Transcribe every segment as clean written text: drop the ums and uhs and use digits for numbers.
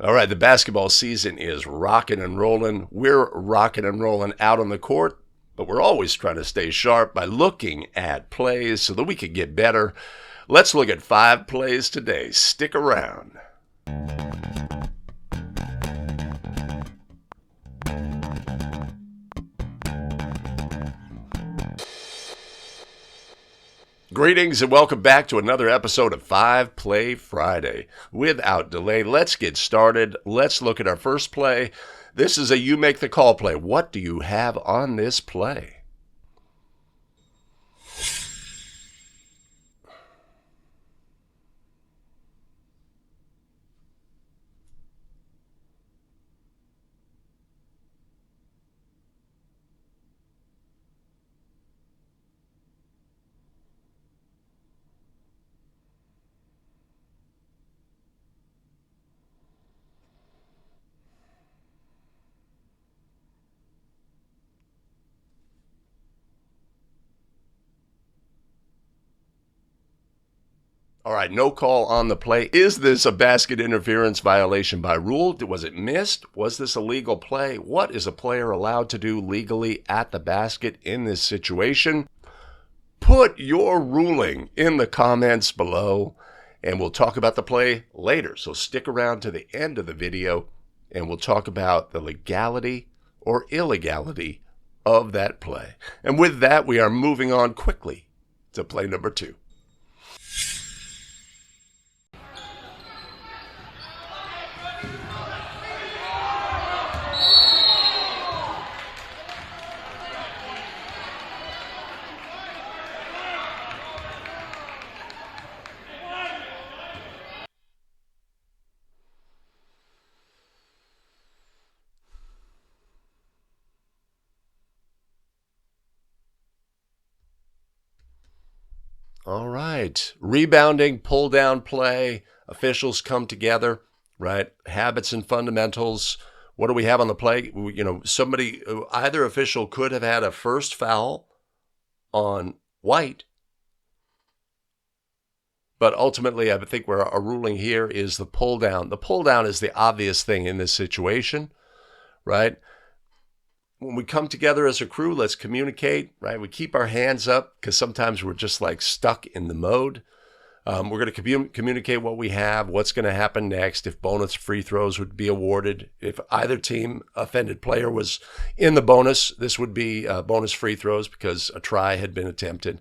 All right, the basketball season is rocking and rolling. We're rocking and rolling out on the court, but we're always trying to stay sharp by looking at plays so that we can get better. Let's look at 5 plays today. Stick around. Greetings and welcome back to another episode of 5 Play Friday. Without delay, let's get started. Let's look at our first play. This is a you make the call play. What do you have on this play? All right, no call on the play. Is this a basket interference violation by rule? Was it missed? Was this a legal play? What is a player allowed to do legally at the basket in this situation? Put your ruling in the comments below, and we'll talk about the play later. So stick around to the end of the video, and we'll talk about the legality or illegality of that play. And with that, we are moving on quickly to play number 2. All right. Rebounding, pull down play. Officials come together, right? Habits and fundamentals. What do we have on the play? Either official could have had a first foul on White, but ultimately I think our ruling here is the pull down. The pull down is the obvious thing in this situation, right? When we come together as a crew, let's communicate, right? We keep our hands up because sometimes we're just like stuck in the mode. We're going to communicate what we have, what's going to happen next, if bonus free throws would be awarded. If either team offended player was in the bonus, this would be bonus free throws because a try had been attempted,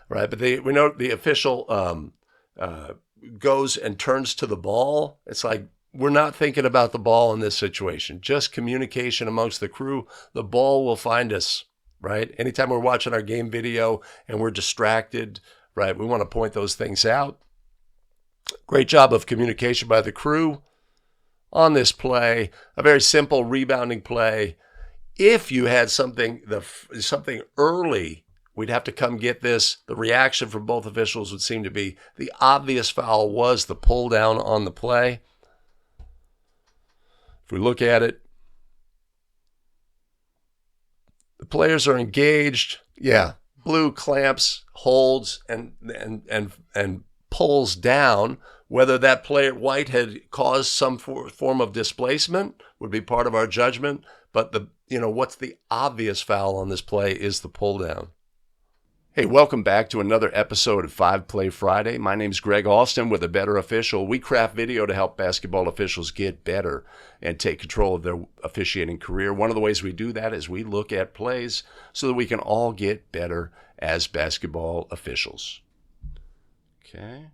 right? But we know the official goes and turns to the ball. It's like, we're not thinking about the ball in this situation. Just communication amongst the crew. The ball will find us, right? Anytime we're watching our game video and we're distracted, right, we want to point those things out. Great job of communication by the crew on this play. A very simple rebounding play. If you had something early, we'd have to come get this. The reaction from both officials would seem to be the obvious foul was the pull down on the play. If we look at it, the players are engaged. Yeah, blue clamps, holds, and pulls down. Whether that player White had caused some form of displacement would be part of our judgment. But what's the obvious foul on this play is the pull down. Hey, welcome back to another episode of 5 Play Friday. My name's Greg Alston with A Better Official. We craft video to help basketball officials get better and take control of their officiating career. One of the ways we do that is we look at plays so that we can all get better as basketball officials. Okay.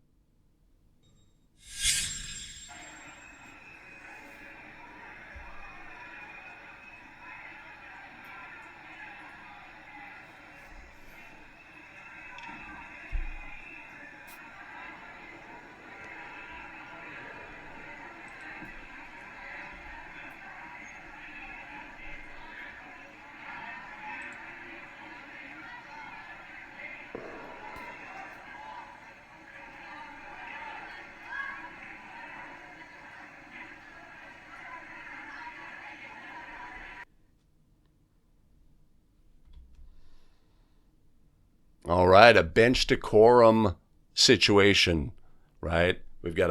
All right, a bench decorum situation, right? We've got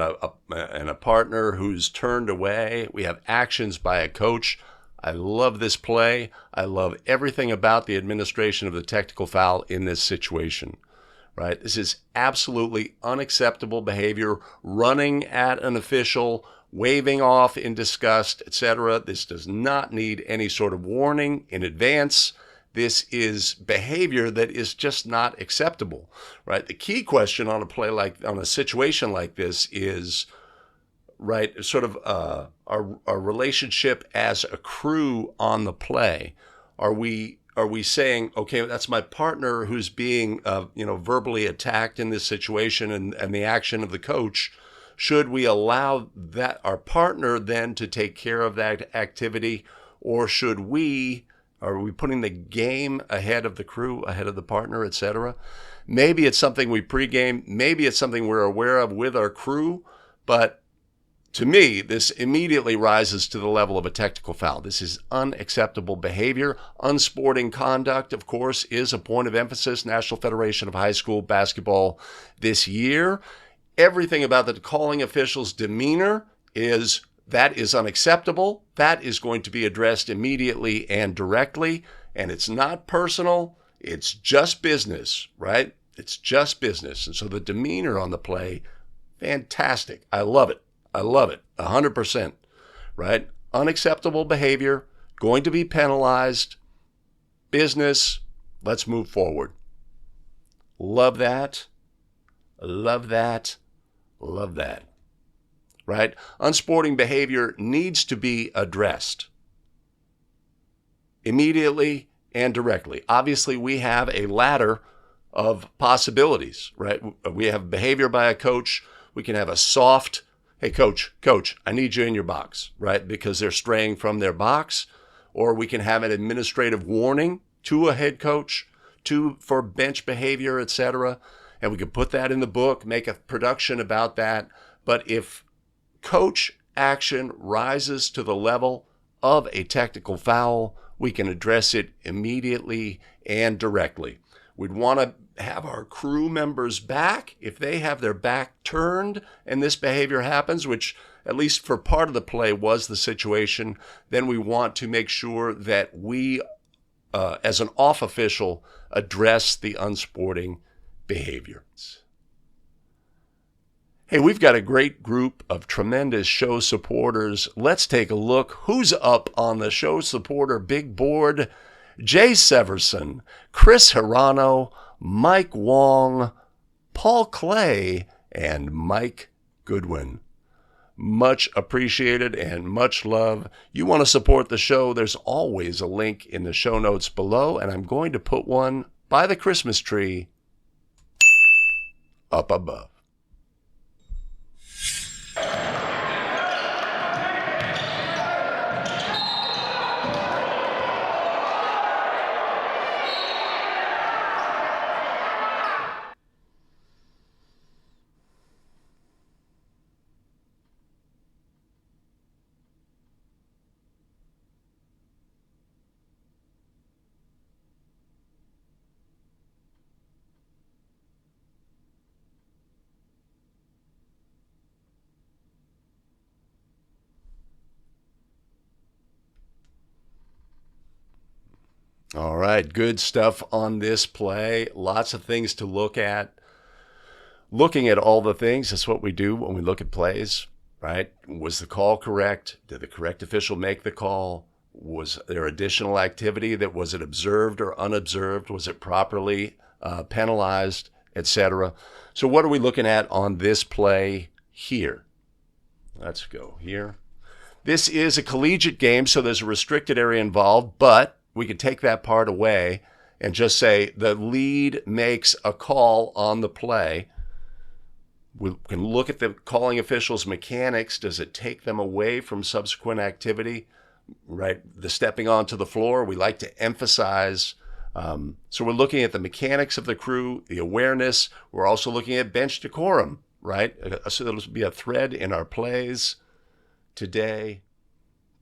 a partner who's turned away. We have actions by a coach. I love this play. I love everything about the administration of the technical foul in this situation, right? This is absolutely unacceptable behavior, running at an official, waving off in disgust, etc. This does not need any sort of warning in advance. This is behavior that is just not acceptable, right? The key question on a situation like this is, right, sort of our relationship as a crew on the play. Are we saying, okay, that's my partner who's being verbally attacked in this situation, and the action of the coach? Should we allow that our partner then to take care of that activity, or are we putting the game ahead of the crew, ahead of the partner, etc.? Maybe it's something we pregame, maybe it's something we're aware of with our crew, but to me, this immediately rises to the level of a technical foul. This is unacceptable behavior. Unsporting conduct, of course, is a point of emphasis. National Federation of High School Basketball this year. Everything about the calling official's demeanor is unacceptable. That is going to be addressed immediately and directly. And it's not personal. It's just business, right? It's just business. And so the demeanor on the play, fantastic. I love it. 100%, right? Unacceptable behavior, going to be penalized, business, let's move forward. Love that, right? Unsporting behavior needs to be addressed immediately and directly. Obviously, we have a ladder of possibilities, right? We have behavior by a coach. We can have a soft, hey, coach, I need you in your box, right? Because they're straying from their box. Or we can have an administrative warning to a head coach for bench behavior, etc. And we can put that in the book, make a production about that. But if coach action rises to the level of a technical foul, we can address it immediately and directly. We'd want to have our crew members back. If they have their back turned and this behavior happens, which at least for part of the play was the situation, then we want to make sure that we, as an off official, address the unsporting behavior. Hey, we've got a great group of tremendous show supporters. Let's take a look. Who's up on the show supporter big board? Jay Severson, Chris Hirano, Mike Wong, Paul Clay, and Mike Goodwin. Much appreciated and much love. You want to support the show, there's always a link in the show notes below, and I'm going to put one by the Christmas tree up above. All right, good stuff on this play. Lots of things to look at. Looking at all the things, that's what we do when we look at plays, right? Was the call correct? Did the correct official make the call? Was there additional activity was it observed or unobserved? Was it properly penalized, etc.? So what are we looking at on this play here? Let's go here. This is a collegiate game, so there's a restricted area involved, but we can take that part away and just say the lead makes a call on the play. We can look at the calling official's mechanics. Does it take them away from subsequent activity? Right, the stepping onto the floor, we like to emphasize. So we're looking at the mechanics of the crew, the awareness. We're also looking at bench decorum, right? So there'll be a thread in our plays today.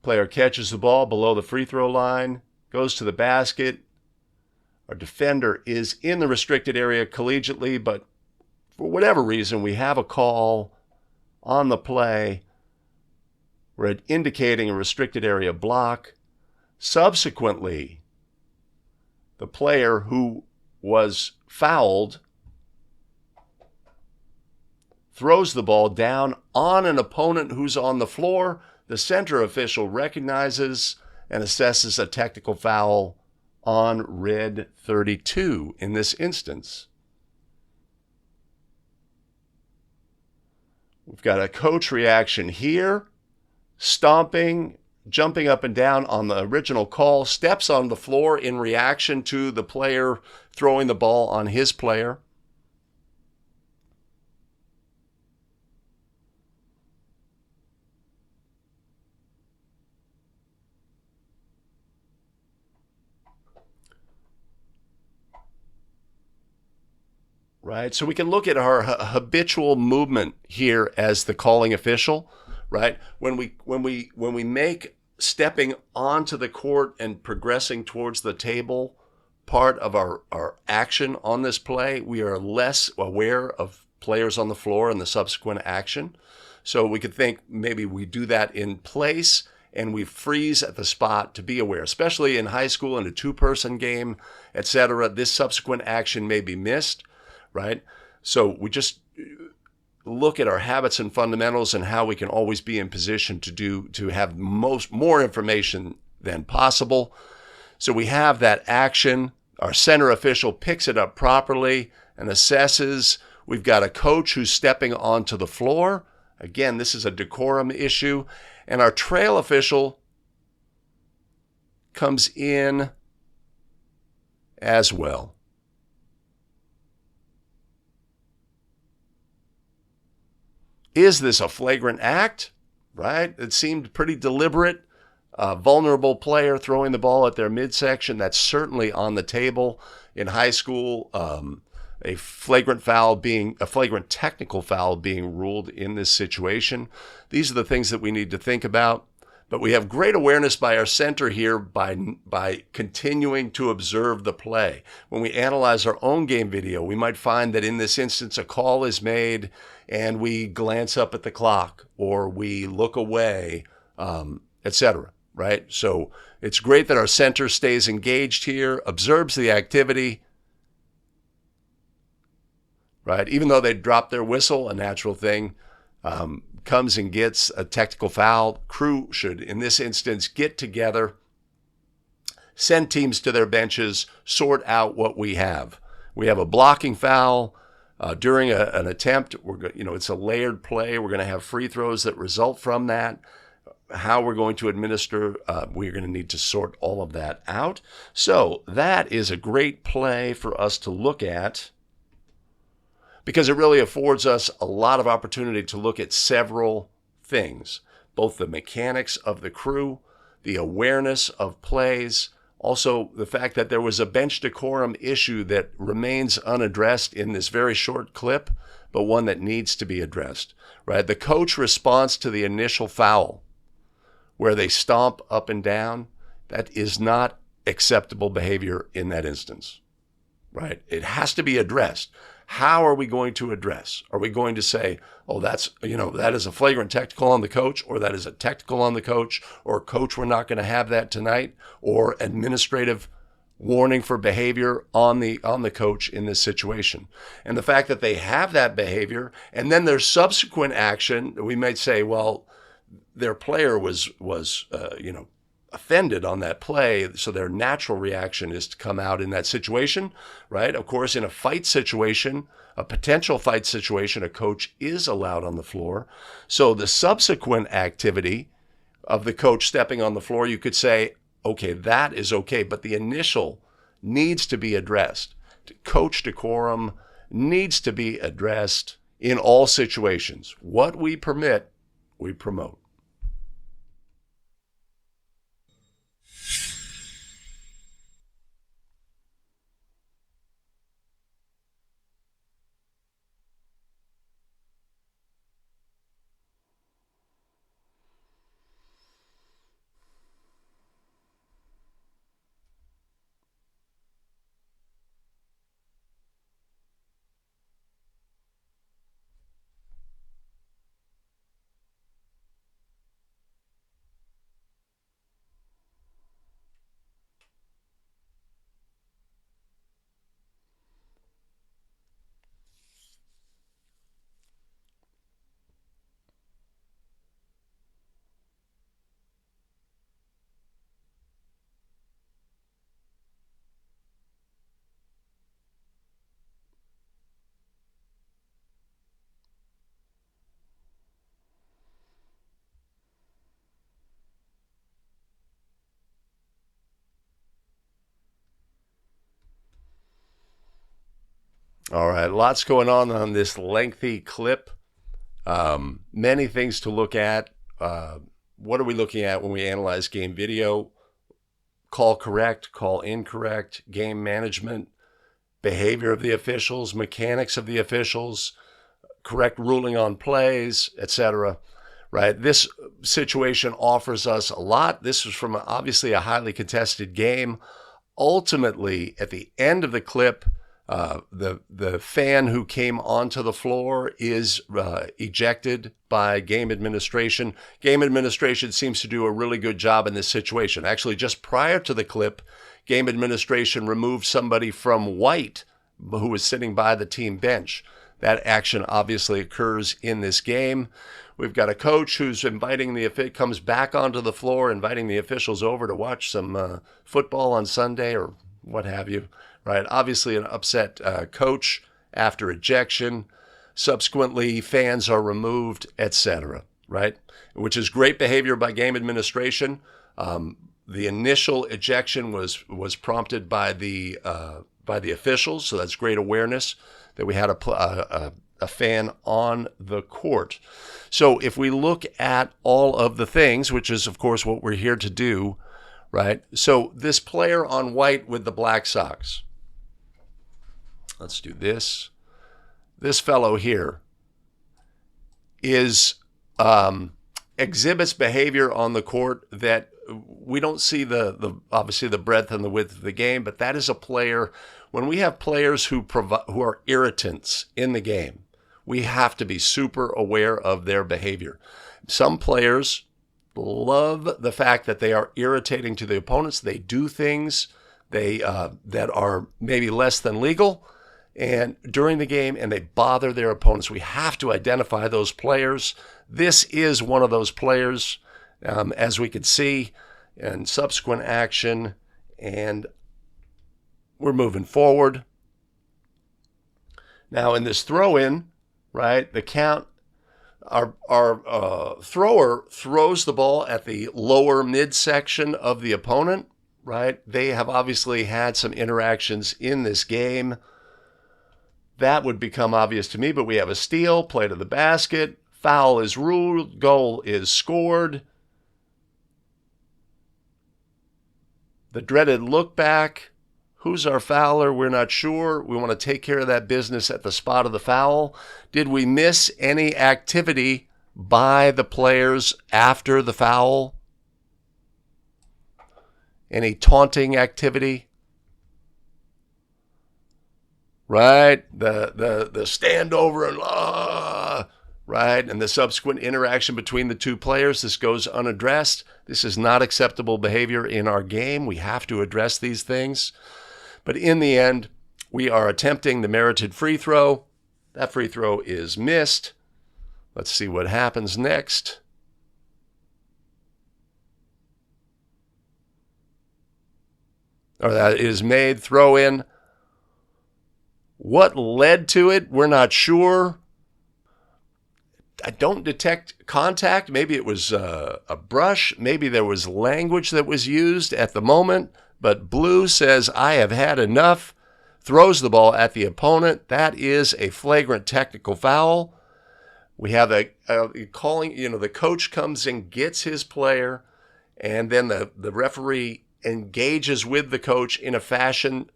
Player catches the ball below the free throw line, goes to the basket. Our defender is in the restricted area collegiately, but for whatever reason, we have a call on the play. We're indicating a restricted area block. Subsequently, the player who was fouled throws the ball down on an opponent who's on the floor. The center official recognizes and assesses a technical foul on red 32 in this instance. We've got a coach reaction here, stomping, jumping up and down on the original call, steps on the floor in reaction to the player throwing the ball on his player. Right, so we can look at our habitual movement here as the calling official, right? When we make stepping onto the court and progressing towards the table part of our action on this play, we are less aware of players on the floor and the subsequent action. So we could think maybe we do that in place and we freeze at the spot to be aware, especially in high school in a two-person game, etc. This subsequent action may be missed. Right? So we just look at our habits and fundamentals and how we can always be in position to have more information than possible. So we have that action. Our center official picks it up properly and assesses. We've got a coach who's stepping onto the floor. Again, this is a decorum issue. And our trail official comes in as well. Is this a flagrant act? Right? It seemed pretty deliberate. A vulnerable player throwing the ball at their midsection. That's certainly on the table in high school. A flagrant technical foul being ruled in this situation. These are the things that we need to think about. But we have great awareness by our center here by continuing to observe the play. When we analyze our own game video, we might find that in this instance a call is made and we glance up at the clock or we look away, etc. Right? So it's great that our center stays engaged here, observes the activity, right? Even though they drop their whistle, a natural thing, comes and gets a technical foul. Crew should, in this instance, get together, send teams to their benches, sort out what we have. We have a blocking foul during an attempt. It's a layered play. We're going to have free throws that result from that. How we're going to administer, we're going to need to sort all of that out. So that is a great play for us to look at, because it really affords us a lot of opportunity to look at several things, both the mechanics of the crew, the awareness of plays, also the fact that there was a bench decorum issue that remains unaddressed in this very short clip, but one that needs to be addressed, right? The coach response to the initial foul, where they stomp up and down, that is not acceptable behavior in that instance, right? It has to be addressed. How are we going to address? Are we going to say, oh, that is a flagrant technical on the coach, or that is a technical on the coach, or coach, we're not going to have that tonight, or administrative warning for behavior on the coach in this situation? And the fact that they have that behavior, and then there's subsequent action, we might say, well, their player was offended on that play, so their natural reaction is to come out in that situation, right? Of course, in a fight situation, a potential fight situation, a coach is allowed on the floor. So the subsequent activity of the coach stepping on the floor, you could say, okay, that is okay, but the initial needs to be addressed. Coach decorum needs to be addressed in all situations. What we permit, we promote. All right, lots going on this lengthy clip. Many things to look at. What are we looking at when we analyze game video? Call correct, call incorrect, game management, behavior of the officials, mechanics of the officials, correct ruling on plays, etc. Right? This situation offers us a lot. This was from obviously a highly contested game. Ultimately, at the end of the clip, the fan who came onto the floor is ejected by game administration. Game administration seems to do a really good job in this situation. Actually, just prior to the clip, game administration removed somebody from white who was sitting by the team bench. That action obviously occurs in this game. We've got a coach who's comes back onto the floor, inviting the officials over to watch some football on Sunday or what have you. Right, obviously an upset coach after ejection. Subsequently, fans are removed, etc. Right, which is great behavior by game administration. The initial ejection was prompted by the officials, so that's great awareness that we had a fan on the court. So if we look at all of the things, which is of course what we're here to do, right? So this player on white with the black socks. Let's do this. This fellow here is exhibits behavior on the court that we don't see obviously the breadth and the width of the game, but that is a player. When we have players who are irritants in the game, we have to be super aware of their behavior. Some players love the fact that they are irritating to the opponents. They do things that are maybe less than legal and during the game, and they bother their opponents. We have to identify those players. This is one of those players, as we could see in subsequent action, and we're moving forward. Now in this throw-in, right, the count, our thrower throws the ball at the lower midsection of the opponent, right? They have obviously had some interactions in this game. That would become obvious to me, but we have a steal, play to the basket, foul is ruled, goal is scored. The dreaded look back. Who's our fouler? We're not sure. We want to take care of that business at the spot of the foul. Did we miss any activity by the players after the foul? Any taunting activity? Right? The stand over and right? And the subsequent interaction between the two players, this goes unaddressed. This is not acceptable behavior in our game. We have to address these things. But in the end, we are attempting the merited free throw. That free throw is missed. Let's see what happens next. Or that is made, throw in. What led to it? We're not sure. I don't detect contact. Maybe it was a brush. Maybe there was language that was used at the moment. But blue says, I have had enough. Throws the ball at the opponent. That is a flagrant technical foul. We have a calling, the coach comes and gets his player, and then the referee engages with the coach in a fashion.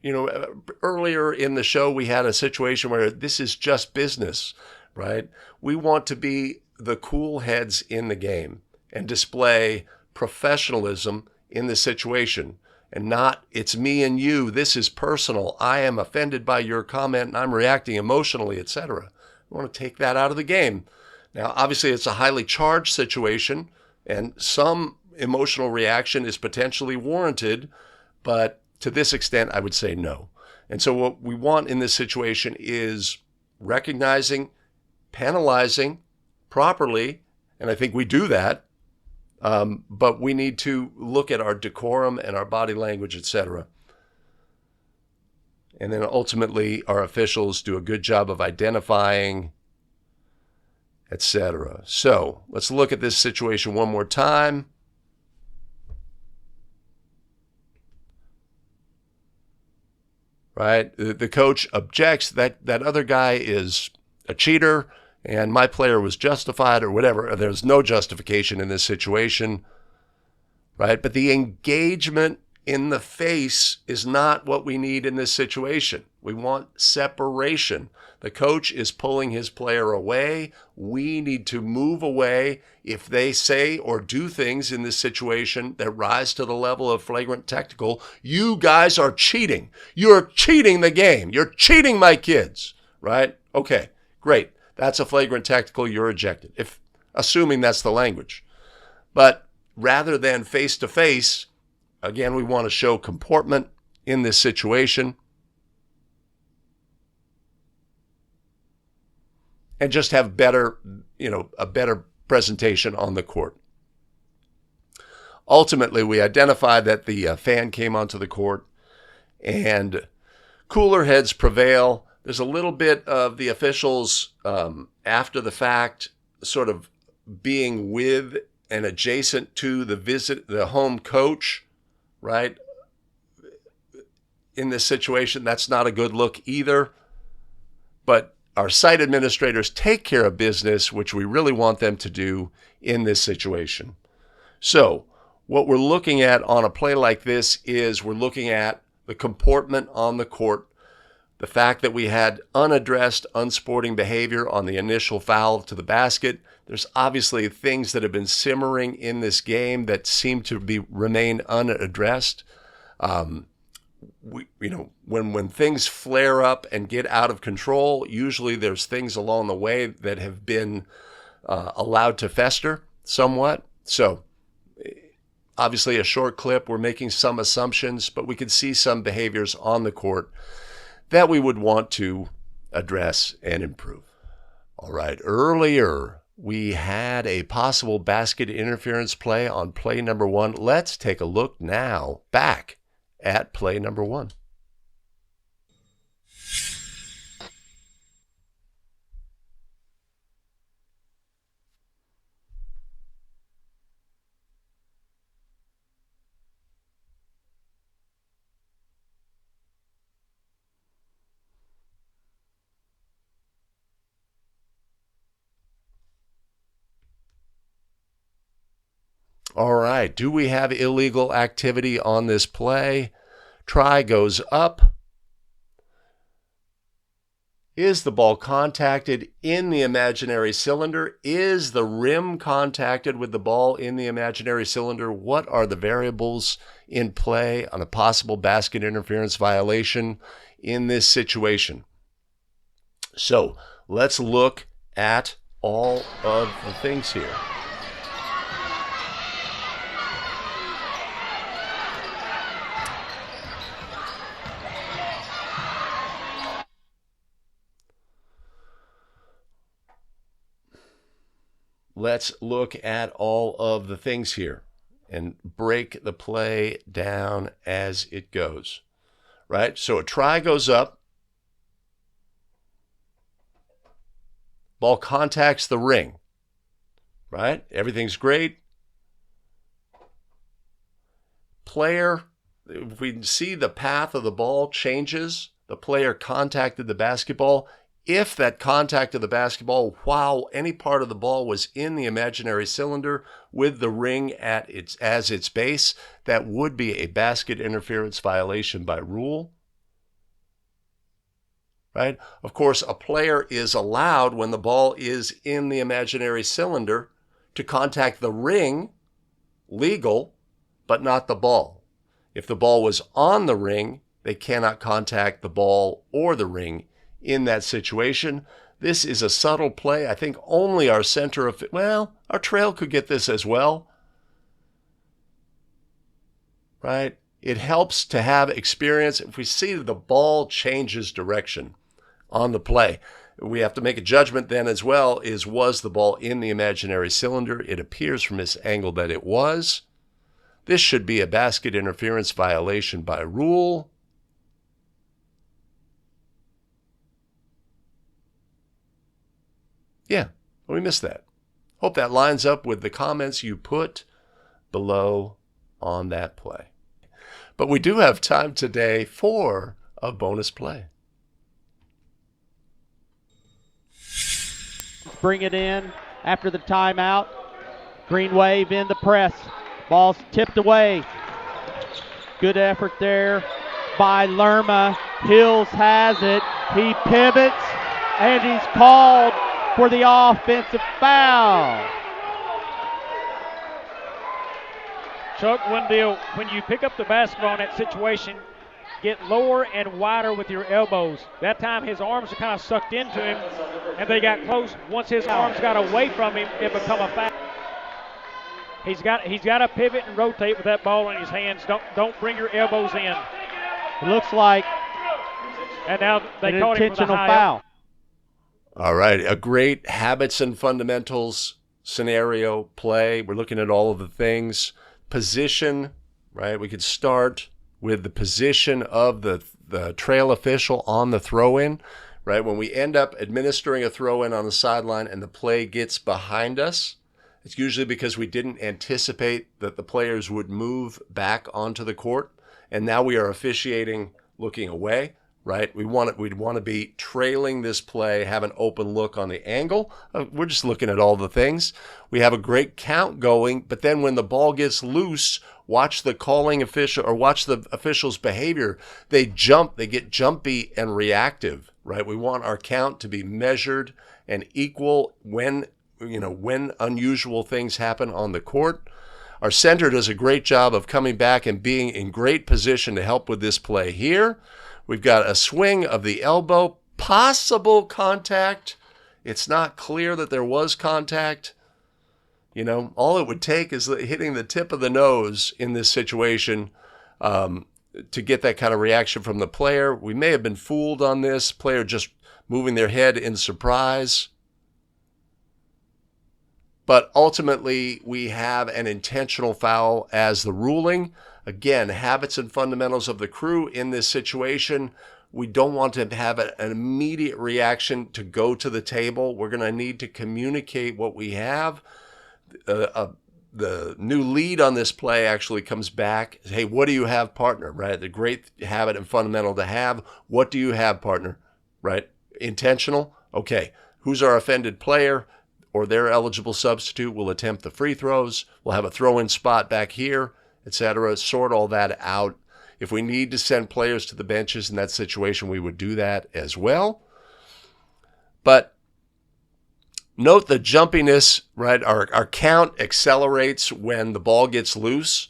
Earlier in the show, we had a situation where this is just business, right? We want to be the cool heads in the game and display professionalism in the situation and not, it's me and you, this is personal, I am offended by your comment and I'm reacting emotionally, etc. We want to take that out of the game. Now, obviously, it's a highly charged situation and some emotional reaction is potentially warranted, but to this extent, I would say no. And so what we want in this situation is recognizing, penalizing properly, and I think we do that, but we need to look at our decorum and our body language, etc. And then ultimately, our officials do a good job of identifying, etc. So let's look at this situation one more time. right? The coach objects that that other guy is a cheater and my player was justified or whatever. Or there's no justification in this situation, right? But the engagement in the face is not what we need in this situation. We want separation. The coach is pulling his player away. We need to move away if they say or do things in this situation that rise to the level of flagrant technical. You guys are cheating. You're cheating the game. You're cheating my kids, right? Okay, great. That's a flagrant technical. You're ejected, if assuming that's the language. But rather than face to face, again, we want to show comportment in this situation and just have better, a better presentation on the court. Ultimately, we identified that the fan came onto the court and cooler heads prevail. There's a little bit of the officials after the fact sort of being with and adjacent to the home coach, right? In this situation, that's not a good look either. But our site administrators take care of business, which we really want them to do in this situation. So what we're looking at on a play like this is we're looking at the comportment on the court, the fact that we had unaddressed, unsporting behavior on the initial foul to the basket. There's obviously things that have been simmering in this game that seem to remain unaddressed. When things flare up and get out of control, usually there's things along the way that have been allowed to fester somewhat. So obviously a short clip, we're making some assumptions, but we can see some behaviors on the court that we would want to address and improve. All right, earlier we had a possible basket interference play on play number 1. Let's take a look now back at play number 1. All right, do we have illegal activity on this play? Try goes up. Is the ball contacted in the imaginary cylinder? Is the rim contacted with the ball in the imaginary cylinder? What are the variables in play on a possible basket interference violation in this situation? So let's look at all of the things here. Let's look at all of the things here and break the play down as it goes, right? So a try goes up. Ball contacts the ring, right? Everything's great. Player, if we see the path of the ball changes, the player contacted the basketball. If that contact of the basketball while any part of the ball was in the imaginary cylinder with the ring as its base, that would be a basket interference violation by rule, right? Of course, a player is allowed when the ball is in the imaginary cylinder to contact the ring, legal, but not the ball. If the ball was on the ring, they cannot contact the ball or the ring in that situation. This is a subtle play. I think only our center of, our trail could get this as well, right? It helps to have experience. If we see that the ball changes direction on the play, we have to make a judgment then as well, was the ball in the imaginary cylinder? It appears from this angle that it was. This should be a basket interference violation by rule. Yeah, we missed that. Hope that lines up with the comments you put below on that play. But we do have time today for of bonus play. Bring it in after the timeout. Green wave in the press. Ball's tipped away. Good effort there by Lerma. Hills has it. He pivots, and he's called for the offensive foul. Chuck, when you pick up the basketball in that situation, get lower and wider with your elbows. That time his arms are kind of sucked into him, and they got close. Once his arms got away from him, it become a foul. He's got to pivot and rotate with that ball in his hands. Don't bring your elbows in. It looks like and now they an called him for the intentional high foul. All right, a great habits and fundamentals scenario play. We're looking at all of the things. Position, right? We could start with the position of the trail official on the throw-in, right? When we end up administering a throw-in on the sideline and the play gets behind us, it's usually because we didn't anticipate that the players would move back onto the court, and now we are officiating looking away, right? We'd want to be trailing this play, have an open look on the angle. We're just looking at all the things. We have a great count going, but then when the ball gets loose, watch the calling official or watch the official's behavior. They jump, they get jumpy and reactive, right? We want our count to be measured and equal when unusual things happen on the court. Our center does a great job of coming back and being in great position to help with this play here. We've got a swing of the elbow, possible contact. It's not clear that there was contact. All it would take is hitting the tip of the nose in this situation to get that kind of reaction from the player. We may have been fooled on this. Player just moving their head in surprise. But ultimately, we have an intentional foul as the ruling. Again, habits and fundamentals of the crew in this situation. We don't want to have an immediate reaction to go to the table. We're going to need to communicate what we have. The new lead on this play actually comes back. Hey, what do you have, partner? Right? The great habit and fundamental to have. What do you have, partner? Right? Intentional. Okay. Who's our offended player or their eligible substitute? Will attempt the free throws. We'll have a throw-in spot back here, etc. Sort all that out. If we need to send players to the benches in that situation, we would do that as well. But note the jumpiness, right? Our count accelerates when the ball gets loose.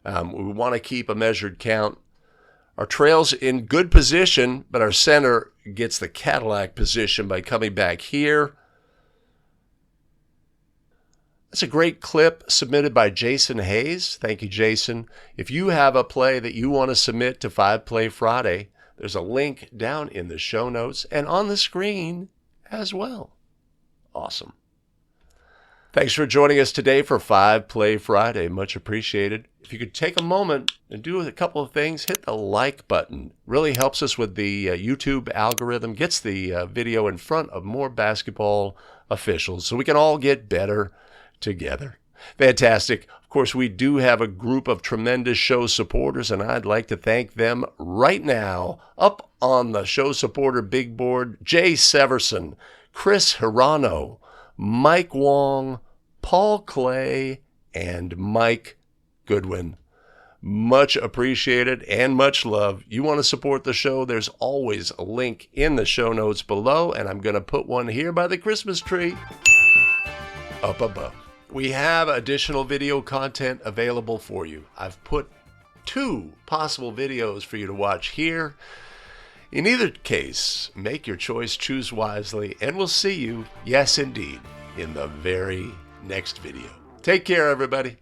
We want to keep a measured count. Our trail's in good position, but our center gets the Cadillac position by coming back here. That's a great clip submitted by Jason Hayes. Thank you, Jason. If you have a play that you want to submit to 5 Play Friday, there's a link down in the show notes and on the screen as well. Awesome. Thanks for joining us today for 5 Play Friday. Much appreciated. If you could take a moment and do a couple of things, hit the like button. Really helps us with the YouTube algorithm, gets the video in front of more basketball officials so we can all get better together. Fantastic. Of course, we do have a group of tremendous show supporters, and I'd like to thank them right now. Up on the show supporter big board, Jay Severson, Chris Hirano, Mike Wong, Paul Clay, and Mike Goodwin. Much appreciated and much love. You want to support the show, there's always a link in the show notes below, and I'm going to put one here by the Christmas tree up above. We have additional video content available for you. I've put 2 possible videos for you to watch here. In either case, make your choice, choose wisely, and we'll see you, yes indeed, in the very next video. Take care, everybody.